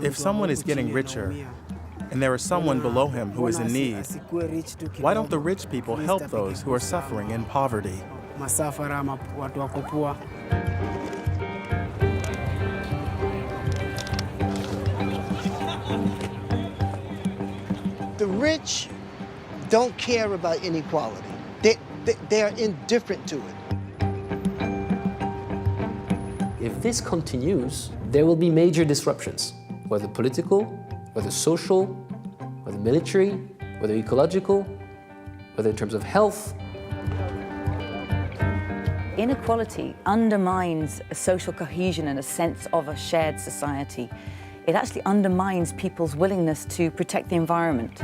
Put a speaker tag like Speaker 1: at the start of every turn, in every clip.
Speaker 1: If someone is getting richer and there is someone below him who is in need, why don't the rich people help those who are suffering in poverty?
Speaker 2: The rich don't care about inequality. They are indifferent to it.
Speaker 3: If this continues, there will be major disruptions, whether political, whether social, whether military, whether ecological, whether in terms of health.
Speaker 4: Inequality undermines a social cohesion and a sense of a shared society. It actually undermines people's willingness to protect the environment.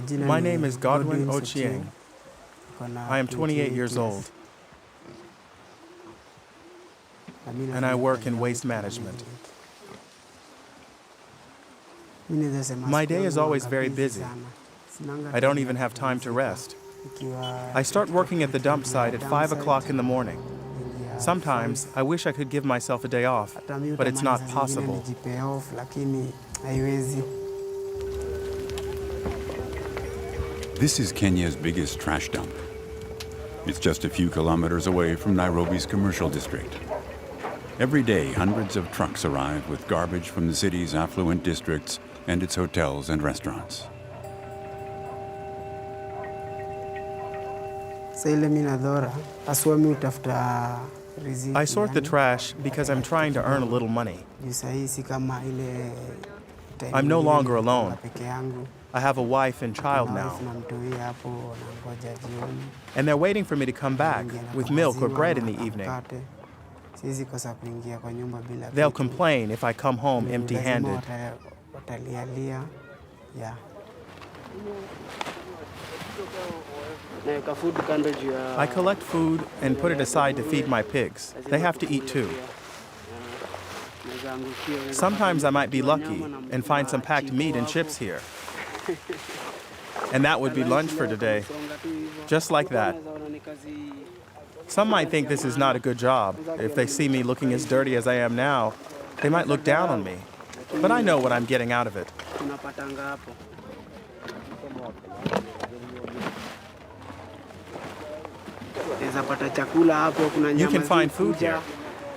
Speaker 1: My name is Godwin Ochieng. I am 28 years old, and I work in waste management. My day is always very busy. I don't even have time to rest. I start working at the dump site at 5 o'clock in the morning. Sometimes I wish I could give myself a day off, but it's not possible.
Speaker 5: This is Kenya's biggest trash dump. It's just a few kilometers away from Nairobi's commercial district. Every day, hundreds of trucks arrive with garbage from the city's affluent districts and its hotels and restaurants.
Speaker 1: I sort the trash because I'm trying to earn a little money. I'm no longer alone. I have a wife and child now. And they're waiting for me to come back with milk or bread in the evening. They'll complain if I come home empty-handed. I collect food and put it aside to feed my pigs. They have to eat too. Sometimes I might be lucky and find some packed meat and chips here. And that would be lunch for today, just like that. Some might think this is not a good job. If they see me looking as dirty as I am now, they might look down on me. But I know what I'm getting out of it. You can find food here.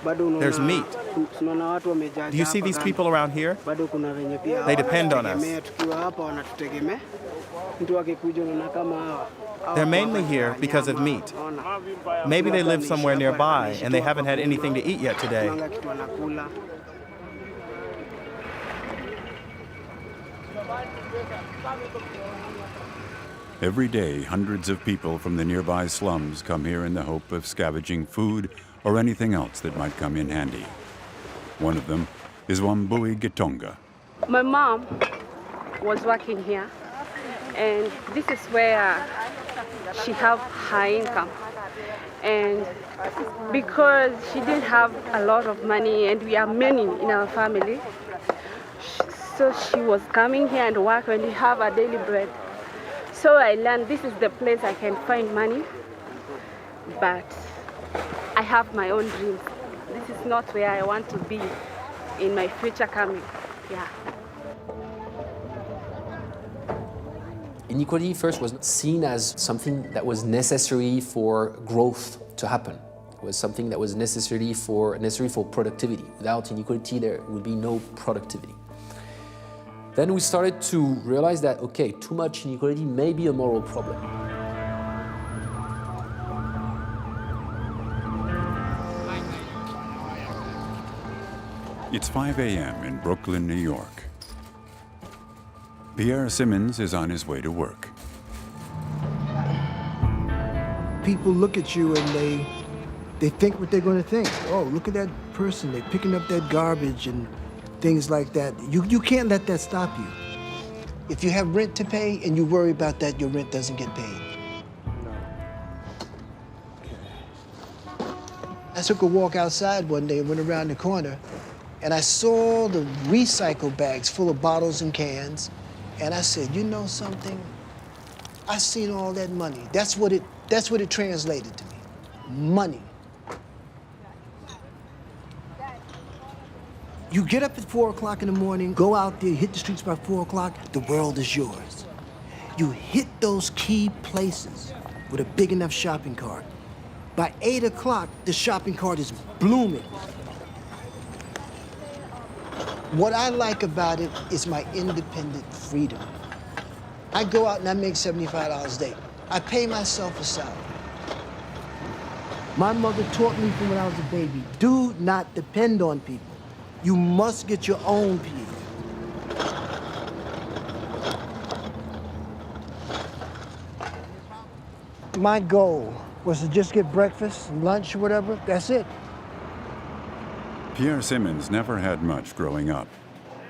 Speaker 1: There's meat. Do you see these people around here? They depend on us. They're mainly here because of meat. Maybe they live somewhere nearby and they haven't had anything to eat yet today.
Speaker 5: Every day, hundreds of people from the nearby slums come here in the hope of scavenging food or anything else that might come in handy. One of them is Wambui Gitonga.
Speaker 6: My mom was working here, and this is where she had her income. And because she didn't have a lot of money, and we are many in our family, so she was coming here and work and we have a daily bread. So I learned this is the place I can find money, but I have my own dreams. This is not where I want to be in my future coming. Yeah.
Speaker 3: Inequality first was seen as something that was necessary for growth to happen. It was something that was necessary for productivity. Without inequality, there would be no productivity. Then we started to realize that, okay, too much inequality may be a moral problem.
Speaker 5: It's 5 a.m. in Brooklyn, New York. Pierre Simmons is on his way to work.
Speaker 2: People look at you and they think what they're going to think. Oh, look at that person. They're picking up that garbage and things like that. You can't let that stop you. If you have rent to pay and you worry about that, your rent doesn't get paid. I took a walk outside one day and went around the corner, and I saw the recycle bags full of bottles and cans, and I said, you know something? I seen all that money. That's what it translated to me. Money. You get up at 4 o'clock in the morning, go out there, hit the streets by 4 o'clock, the world is yours. You hit those key places with a big enough shopping cart. By 8 o'clock, the shopping cart is blooming. What I like about it is my independent freedom. I go out and I make $75 a day. I pay myself a salary. My mother taught me from when I was a baby, do not depend on people. You must get your own people. My goal was to just get breakfast and lunch or whatever. That's it.
Speaker 5: Pierre Simmons never had much growing up.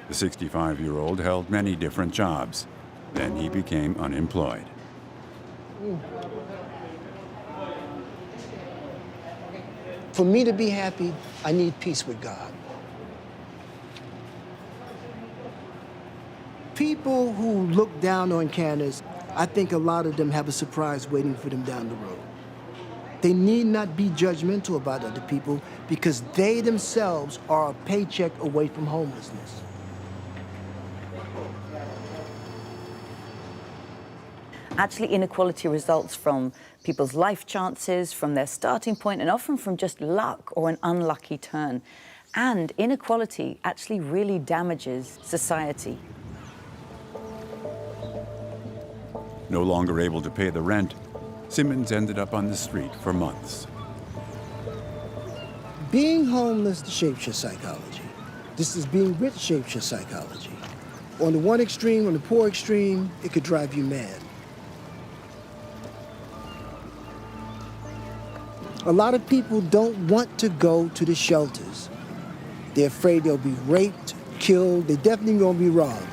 Speaker 5: The 65-year-old held many different jobs. Then he became unemployed.
Speaker 2: For me to be happy, I need peace with God. People who look down on Kenyans, I think a lot of them have a surprise waiting for them down the road. They need not be judgmental about other people because they themselves are a paycheck away from homelessness.
Speaker 4: Actually, inequality results from people's life chances, from their starting point, and often from just luck or an unlucky turn. And inequality actually really damages society.
Speaker 5: No longer able to pay the rent, Simmons ended up on the street for months.
Speaker 2: Being homeless shapes your psychology. This is being rich shapes your psychology. On the one extreme, on the poor extreme, it could drive you mad. A lot of people don't want to go to the shelters. They're afraid they'll be raped, killed, they're definitely gonna be robbed.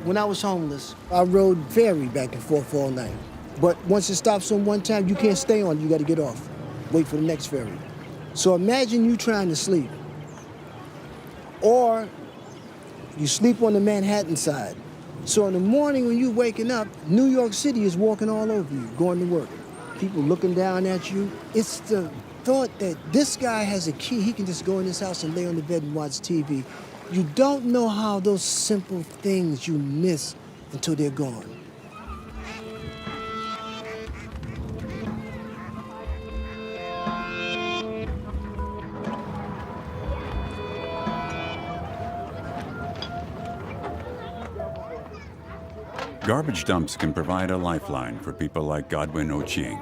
Speaker 2: When I was homeless, I rode ferry back and forth all night. But once it stops on one time, you can't stay on, you gotta get off. Wait for the next ferry. So imagine you trying to sleep. Or you sleep on the Manhattan side. So in the morning when you're waking up, New York City is walking all over you, going to work. People looking down at you. It's the thought that this guy has a key, he can just go in his house and lay on the bed and watch TV. You don't know how those simple things you miss until they're gone.
Speaker 5: Garbage dumps can provide a lifeline for people like Godwin Ochieng.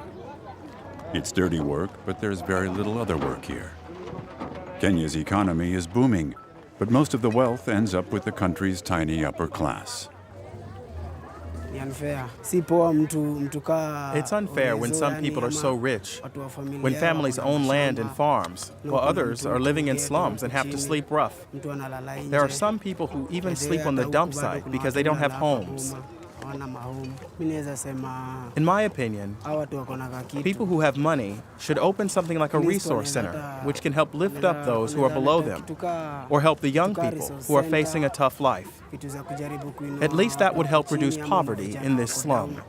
Speaker 5: It's dirty work, but there's very little other work here. Kenya's economy is booming, but most of the wealth ends up with the country's tiny upper class.
Speaker 1: It's unfair when some people are so rich, when families own land and farms, while others are living in slums and have to sleep rough. There are some people who even sleep on the dump site because they don't have homes. In my opinion, people who have money should open something like a resource center, which can help lift up those who are below them, or help the young people who are facing a tough life. At least that would help reduce poverty in this slum.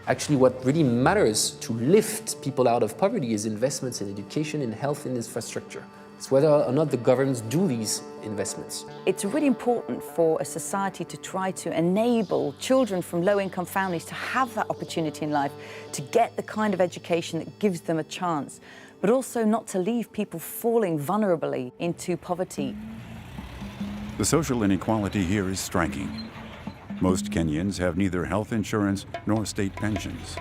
Speaker 3: Actually, what really matters to lift people out of poverty is investments in education, in health, and infrastructure. It's whether or not the governments do these investments.
Speaker 4: It's really important for a society to try to enable children from low-income families to have that opportunity in life, to get the kind of education that gives them a chance, but also not to leave people falling vulnerably into poverty.
Speaker 5: The social inequality here is striking. Most Kenyans have neither health insurance nor state pensions.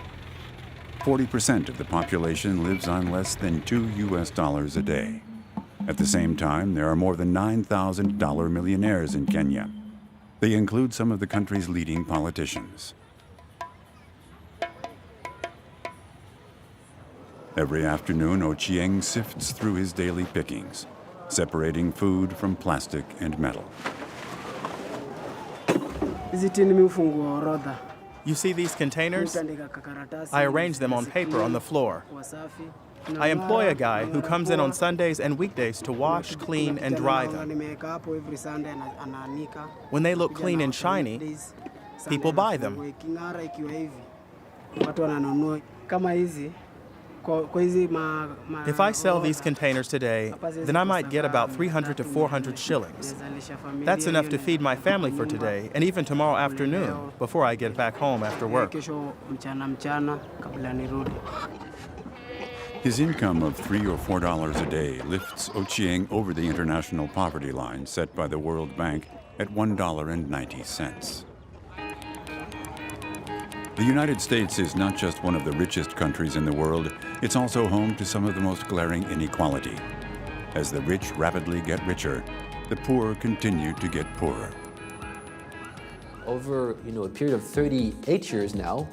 Speaker 5: 40% of the population lives on less than $2 a day. At the same time, there are more than 9,000 dollar millionaires in Kenya. They include some of the country's leading politicians. Every afternoon, Ochieng sifts through his daily pickings, separating food from plastic and metal.
Speaker 1: You see these containers? I arrange them on paper on the floor. I employ a guy who comes in on Sundays and weekdays to wash, clean, and dry them. When they look clean and shiny, people buy them. If I sell these containers today, then I might get about 300 to 400 shillings. That's enough to feed my family for today and even tomorrow afternoon before I get back home after work.
Speaker 5: His income of $3 or $4 a day lifts Ochieng over the international poverty line set by the World Bank at $1.90. The United States is not just one of the richest countries in the world, it's also home to some of the most glaring inequality. As the rich rapidly get richer, the poor continue to get poorer.
Speaker 3: Over a period of 38 years now,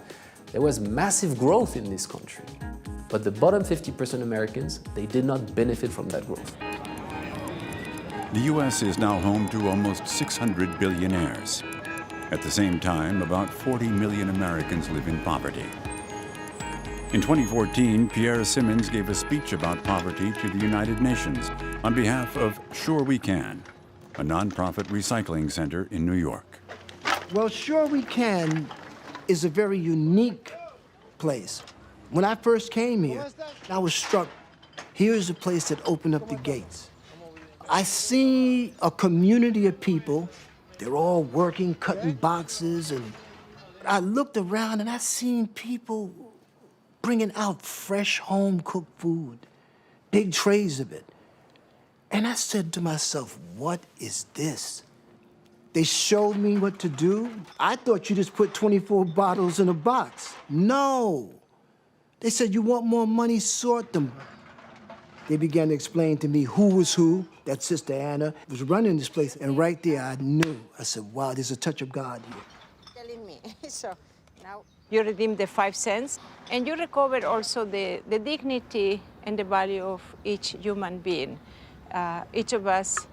Speaker 3: there was massive growth in this country. But the bottom 50% Americans, they did not benefit from that growth.
Speaker 5: The U.S. is now home to almost 600 billionaires. At the same time, about 40 million Americans live in poverty. In 2014, Pierre Simmons gave a speech about poverty to the United Nations on behalf of Sure We Can, a nonprofit recycling center in New York.
Speaker 2: Well, Sure We Can is a very unique place. When I first came here, I was struck. Here's a place that opened up the gates. I see a community of people. They're all working, cutting boxes, and I looked around and I seen people bringing out fresh home-cooked food, big trays of it. And I said to myself, what is this? They showed me what to do. I thought you just put 24 bottles in a box. No. They said, you want more money, sort them. They began to explain to me who was who. That Sister Anna was running this place, and right there I knew. I said, wow, there's a touch of God here.
Speaker 7: Telling me, so now you redeem the 5 cents, and you recover also the dignity and the value of each human being. Each of us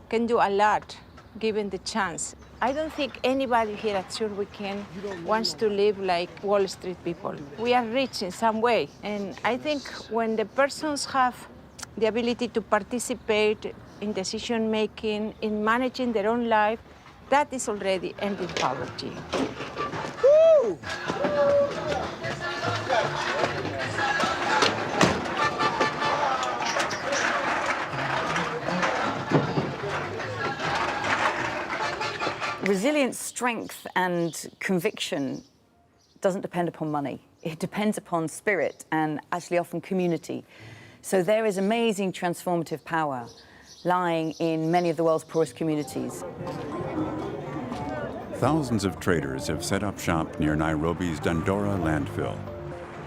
Speaker 7: can do a lot, given the chance. I don't think anybody here at Sure We Can wants to live like Wall Street people. We are rich in some way, and I think when the persons have the ability to participate in decision-making, in managing their own life, that is already ending poverty.
Speaker 2: Woo!
Speaker 4: Resilience, strength, and conviction doesn't depend upon money. It depends upon spirit and actually often community. So there is amazing transformative power lying in many of the world's poorest communities.
Speaker 5: Thousands of traders have set up shop near Nairobi's Dandora landfill.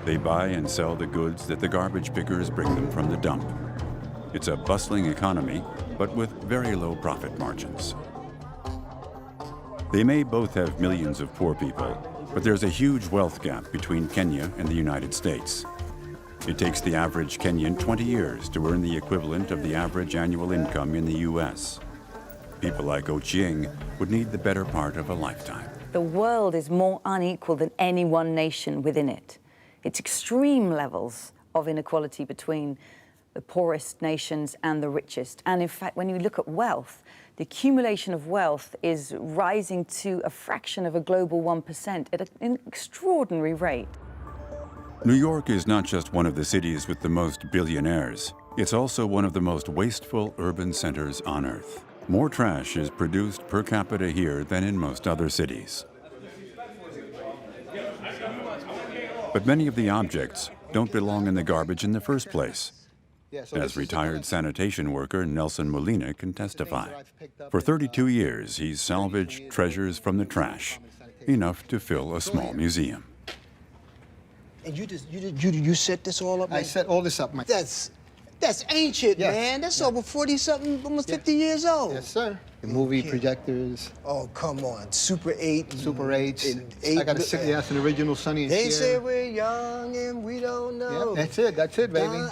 Speaker 5: They buy and sell the goods that the garbage pickers bring them from the dump. It's a bustling economy, but with very low profit margins. They may both have millions of poor people, but there's a huge wealth gap between Kenya and the United States. It takes the average Kenyan 20 years to earn the equivalent of the average annual income in the U.S. People like Ochieng would need the better part of a lifetime.
Speaker 4: The world is more unequal than any one nation within it. It's extreme levels of inequality between the poorest nations and the richest. And in fact, when you look at wealth, the accumulation of wealth is rising to a fraction of a global 1% at an extraordinary rate.
Speaker 5: New York is not just one of the cities with the most billionaires. It's also one of the most wasteful urban centers on Earth. More trash is produced per capita here than in most other cities. But many of the objects don't belong in the garbage in the first place, as retired sanitation worker Nelson Molina can testify. For 32 years, he's salvaged treasures from the trash, enough to fill a small museum.
Speaker 2: And you set this all up, man?
Speaker 8: I set all this up myself.
Speaker 2: That's ancient,
Speaker 8: Yes.
Speaker 2: man. That's over 40-something, almost 50 years old.
Speaker 8: Yes, sir. The movie projectors.
Speaker 2: Oh, come on. Super 8.
Speaker 8: Super 8.
Speaker 2: And 8.
Speaker 8: I got a sick ass, an original Sonny and
Speaker 2: They
Speaker 8: Cher.
Speaker 2: say we're young and we don't know.
Speaker 8: Yeah, that's it, baby.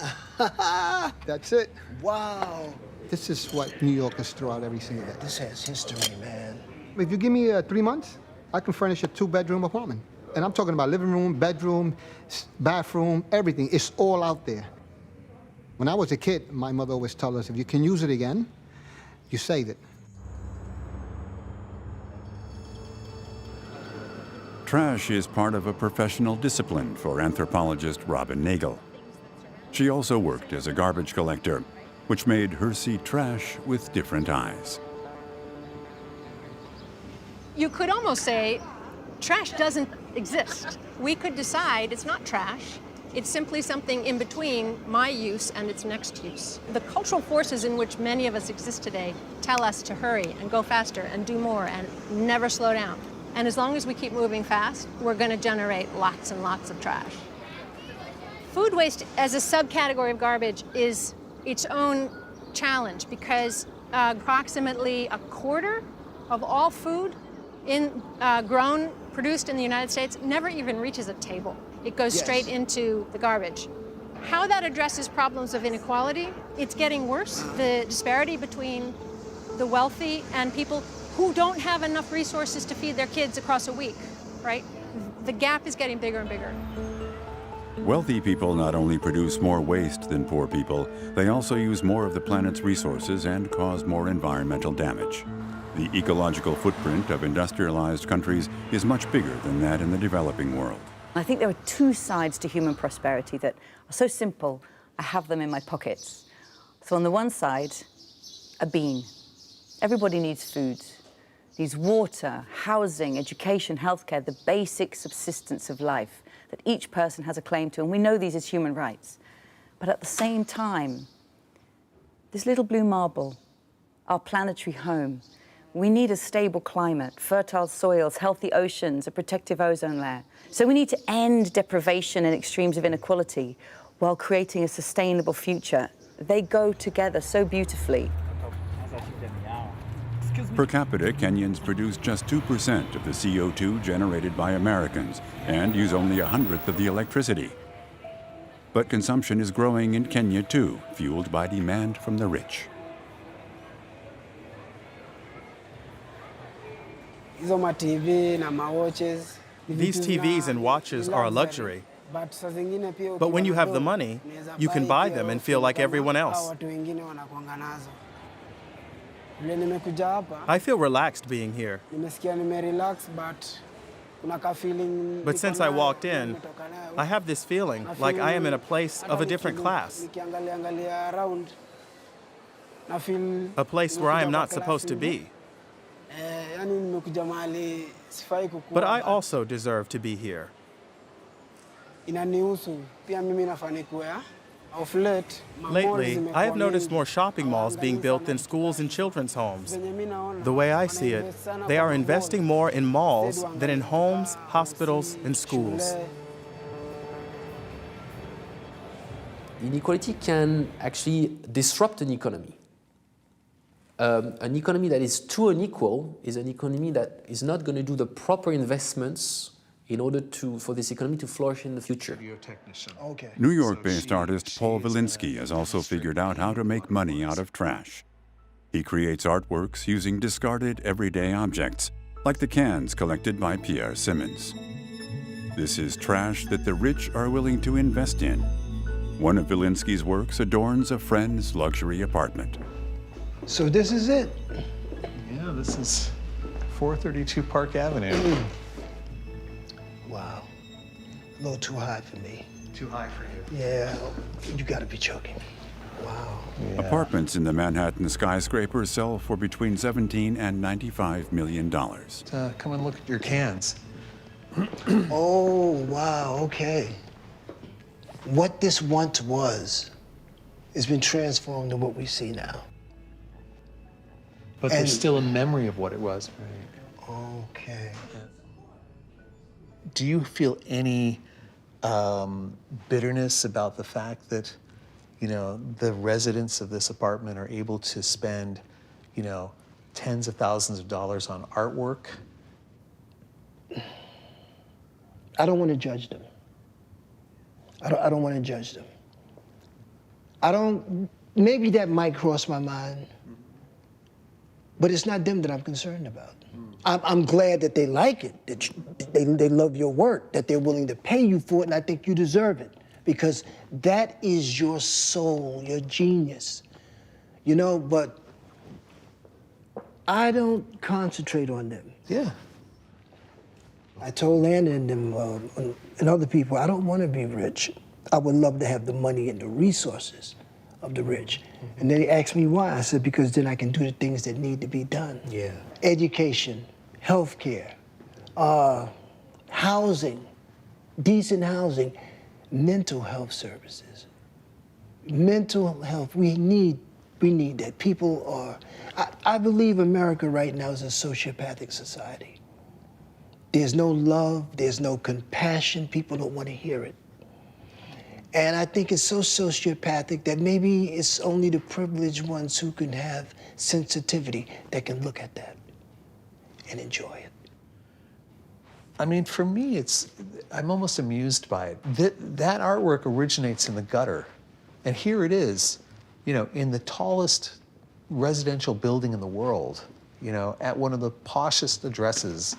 Speaker 8: That's it.
Speaker 2: Wow.
Speaker 8: This is what New Yorkers throw out every single day.
Speaker 2: This has history, man.
Speaker 8: If you give me 3 months, I can furnish a 2-bedroom apartment. And I'm talking about living room, bedroom, bathroom, everything. It's all out there. When I was a kid, my mother always told us, if you can use it again, you save it.
Speaker 5: Trash is part of a professional discipline for anthropologist Robin Nagel. She also worked as a garbage collector, which made her see trash with different eyes.
Speaker 9: You could almost say trash doesn't exist. We could decide it's not trash. It's simply something in between my use and its next use. The cultural forces in which many of us exist today tell us to hurry and go faster and do more and never slow down. And as long as we keep moving fast, we're going to generate lots and lots of trash. Food waste as a subcategory of garbage is its own challenge because approximately a quarter of all food produced in the United States never even reaches a table. It goes straight into the garbage. How that addresses problems of inequality, it's getting worse. The disparity between the wealthy and people who don't have enough resources to feed their kids across a week, right? The gap is getting bigger and bigger.
Speaker 5: Wealthy people not only produce more waste than poor people, they also use more of the planet's resources and cause more environmental damage. The ecological footprint of industrialized countries is much bigger than that in the developing world.
Speaker 4: I think there are two sides to human prosperity that are so simple, I have them in my pockets. So on the one side, a bean. Everybody needs food, needs water, housing, education, healthcare, the basic subsistence of life that each person has a claim to, and we know these as human rights. But at the same time, this little blue marble, our planetary home, we need a stable climate, fertile soils, healthy oceans, a protective ozone layer. So we need to end deprivation and extremes of inequality while creating a sustainable future. They go together so beautifully.
Speaker 5: Per capita, Kenyans produce just 2% of the CO2 generated by Americans and use only 1/100th of the electricity. But consumption is growing in Kenya too, fueled by demand from the rich.
Speaker 1: These TVs and watches are a luxury. But when you have the money, you can buy them and feel like everyone else. I feel relaxed being here. But since I walked in, I have this feeling like I am in a place of a different class. A place where I am not supposed to be. But I also deserve to be here. Lately, I have noticed more shopping malls being built than schools and children's homes. The way I see it, they are investing more in malls than in homes, hospitals, and schools.
Speaker 3: Inequality can actually disrupt an economy. An economy that is too unequal is an economy that is not going to do the proper investments in order for this economy to flourish in the future.
Speaker 2: Okay.
Speaker 5: New York-based artist Paul Wilinski has also figured out how to make money out of trash. He creates artworks using discarded everyday objects, like the cans collected by Pierre Simmons. This is trash that the rich are willing to invest in. One of Wilinski's works adorns a friend's luxury apartment.
Speaker 2: So this is it?
Speaker 10: Yeah, this is 432 Park Avenue.
Speaker 2: Wow. A little too high for me.
Speaker 10: Too high for you.
Speaker 2: Yeah, you gotta be joking. Wow.
Speaker 10: Yeah.
Speaker 5: Apartments in the Manhattan skyscraper sell for between $17 and $95 million.
Speaker 10: Come and look at your cans.
Speaker 2: Oh, wow, okay. What this once was has been transformed to what we see now.
Speaker 10: But there's still a memory of what it was, right?
Speaker 2: Okay.
Speaker 10: Do you feel any bitterness about the fact that, you know, the residents of this apartment are able to spend, you know, tens of thousands of dollars on artwork.
Speaker 2: I don't want to judge them. I don't want to judge them. Maybe that might cross my mind, but it's not them that I'm concerned about. I'm glad that they like it, that they love your work, that they're willing to pay you for it, and I think you deserve it, because that is your soul, your genius, you know, but I don't concentrate on them.
Speaker 10: Yeah.
Speaker 2: I told Landon and them and other people, I don't want to be rich. I would love to have the money and the resources of the rich. And they asked me why. I said, because then I can do the things that need to be done.
Speaker 10: Yeah.
Speaker 2: Education, healthcare, housing, decent housing, mental health services. Mental health, we need that. People are, I believe America right now is a sociopathic society. There's no love, there's no compassion, people don't want to hear it. And I think it's so sociopathic that maybe it's only the privileged ones who can have sensitivity that can look at that and enjoy it.
Speaker 10: I mean, for me, I'm almost amused by it. That artwork originates in the gutter. And here it is, you know, in the tallest residential building in the world, you know, at one of the poshest addresses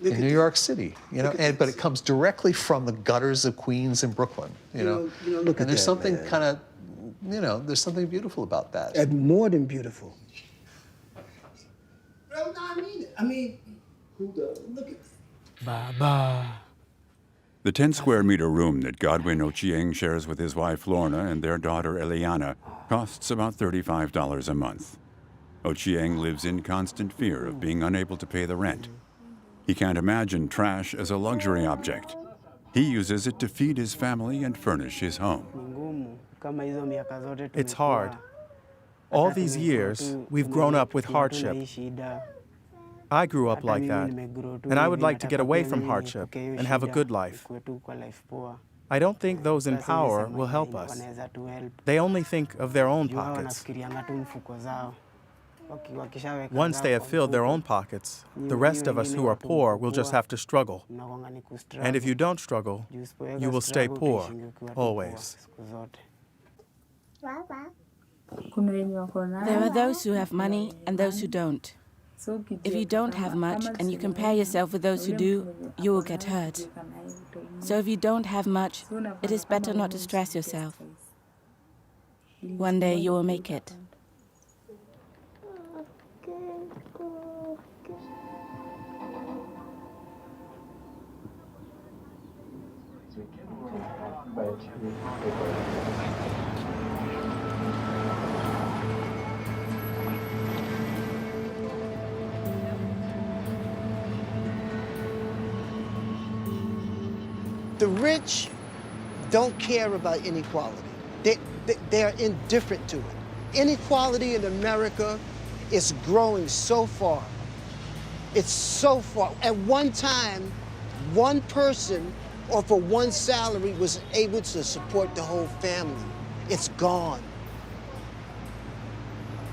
Speaker 10: in New York City, you know, but it comes directly from the gutters of Queens and Brooklyn, you know.
Speaker 2: Look
Speaker 10: and there's
Speaker 2: that,
Speaker 10: something
Speaker 2: man.
Speaker 10: kind of, you know, there's something beautiful about that.
Speaker 2: And more than beautiful. Well, no, I mean it. I mean, look at Baba.
Speaker 5: The 10-square-meter room that Godwin Ochieng shares with his wife Lorna and their daughter Eliana costs about $35 a month. Ochieng lives in constant fear of being unable to pay the rent. He can't imagine trash as a luxury object. He uses it to feed his family and furnish his home.
Speaker 1: It's hard. All these years, we've grown up with hardship. I grew up like that, and I would like to get away from hardship and have a good life. I don't think those in power will help us. They only think of their own pockets. Once they have filled their own pockets, the rest of us who are poor will just have to struggle. And if you don't struggle, you will stay poor, always.
Speaker 11: There are those who have money and those who don't. If you don't have much and you compare yourself with those who do, you will get hurt. So if you don't have much, it is better not to stress yourself. One day you will make it.
Speaker 2: The rich don't care about inequality. They're indifferent to it. Inequality in America is growing so far. It's so far. At one time, one person or for one salary was able to support the whole family. It's gone.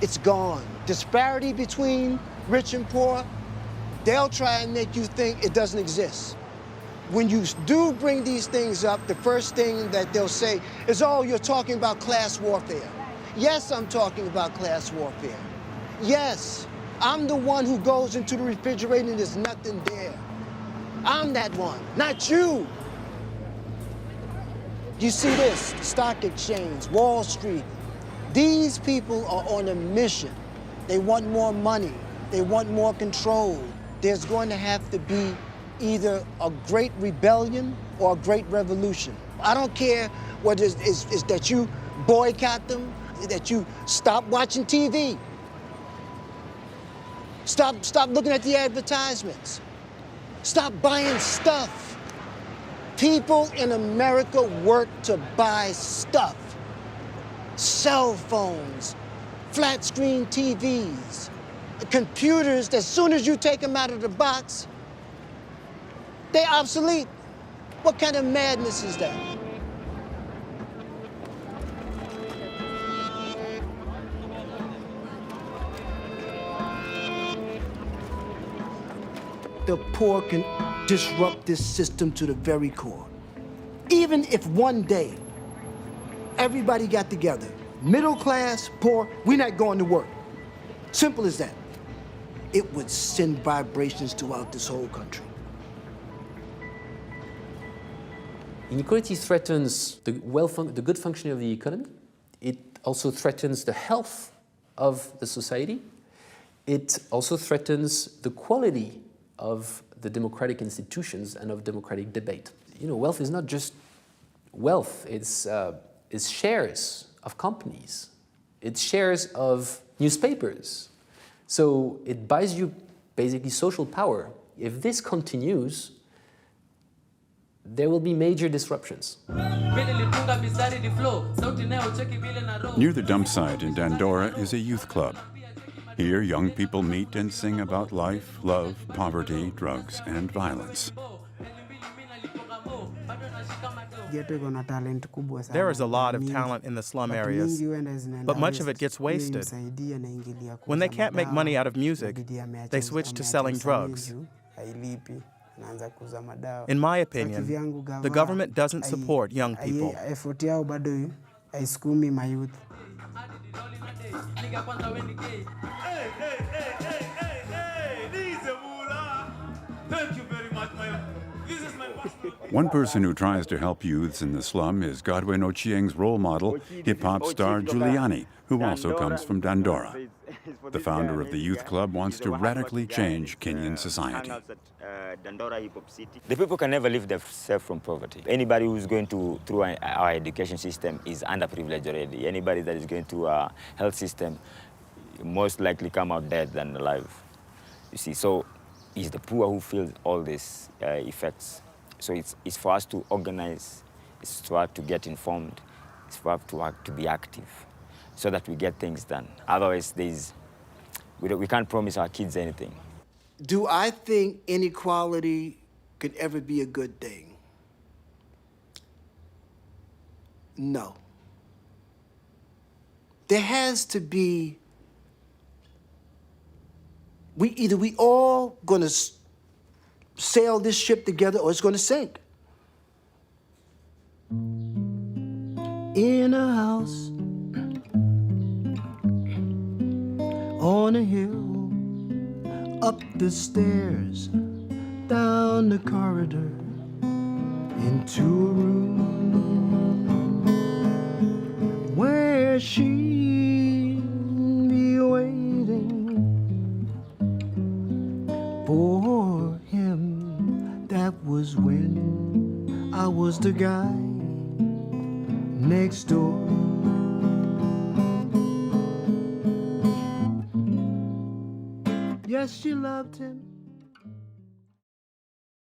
Speaker 2: It's gone. Disparity between rich and poor, they'll try and make you think it doesn't exist. When you do bring these things up, the first thing that they'll say is, oh, you're talking about class warfare. Yes, I'm talking about class warfare. Yes, I'm the one who goes into the refrigerator and there's nothing there. I'm that one, not you. You see this, stock exchange, Wall Street. These people are on a mission. They want more money. They want more control. There's going to have to be either a great rebellion or a great revolution. I don't care whether it's that you boycott them, that you stop watching TV. Stop looking at the advertisements. Stop buying stuff. People in America work to buy stuff. Cell phones, flat screen TVs, computers, as soon as you take them out of the box, they're obsolete. What kind of madness is that? The poor can disrupt this system to the very core. Even if one day everybody got together, middle class, poor, we're not going to work. Simple as that. It would send vibrations throughout this whole country.
Speaker 3: Inequality threatens the good functioning of the economy. It also threatens the health of the society. It also threatens the quality of the democratic institutions and of democratic debate. You know, wealth is not just wealth, it's shares of companies, it's shares of newspapers. So it buys you basically social power. If this continues, there will be major disruptions.
Speaker 5: Near the dump site in Dandora is a youth club. Here, young people meet and sing about life, love, poverty, drugs, and violence.
Speaker 1: There is a lot of talent in the slum areas, but much of it gets wasted. When they can't make money out of music, they switch to selling drugs. In my opinion, the government doesn't support young people.
Speaker 5: One person who tries to help youths in the slum is Godwin Ochieng's role model, hip-hop star Juliani, who also comes from Dandora. The founder of the youth club wants to radically change Kenyan society.
Speaker 12: The people can never live themselves from poverty. Anybody who's going through our education system is underprivileged already. Anybody that is going through our health system most likely come out dead than alive. You see, so it's the poor who feel all these effects. So it's for us to organize, it's for us to get informed, it's for us to be active so that we get things done. Otherwise, we can't promise our kids anything.
Speaker 2: Do I think inequality could ever be a good thing? No. There has to be, either we all gonna sail this ship together or it's gonna sink. In a house on a hill, up the stairs, down the corridor, into a room where she'd be waiting for him. That was when I was the guy next door. Yes, she loved him.